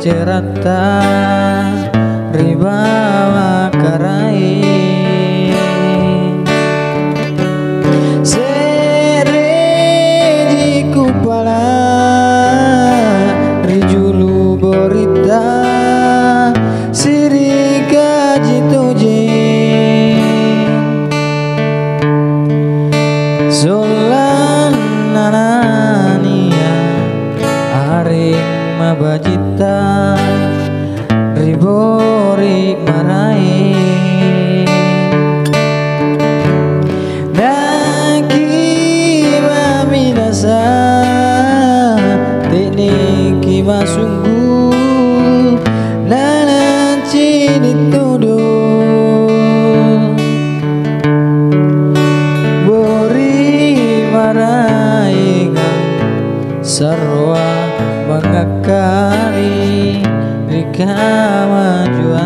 cerata ribawa karai sereji kupala rijulu borita sirika jitoje solan nanania aring mabajita ribori marai naki maminasa teniki masunggu nananci dituduh bori marai sarwa mengakari kamajuanta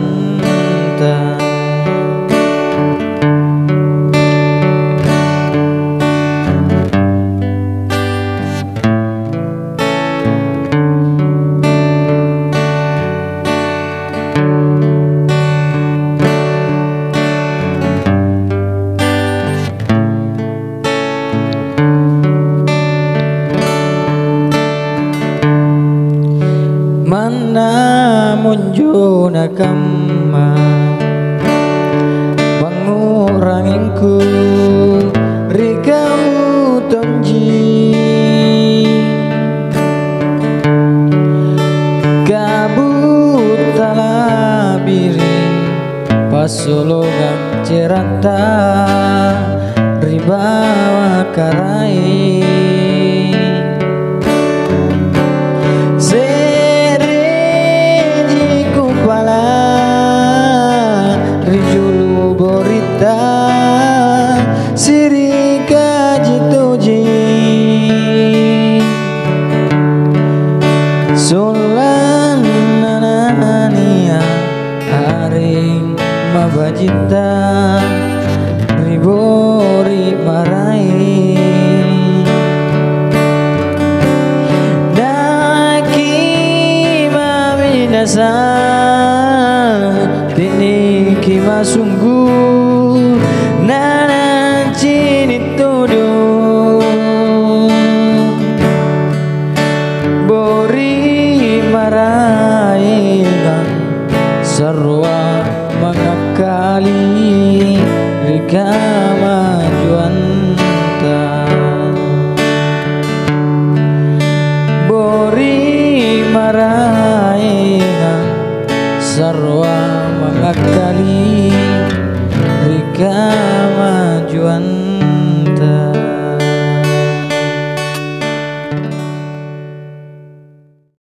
mana munjuna kama panguranginku rikau tonji kabutala biri pasolongan cerata ribawa karai rijulu borita sirika jitoji solan nanania aring mabajita ribori marai daki maminasa tiniki masunggu nananci dituduh bori marah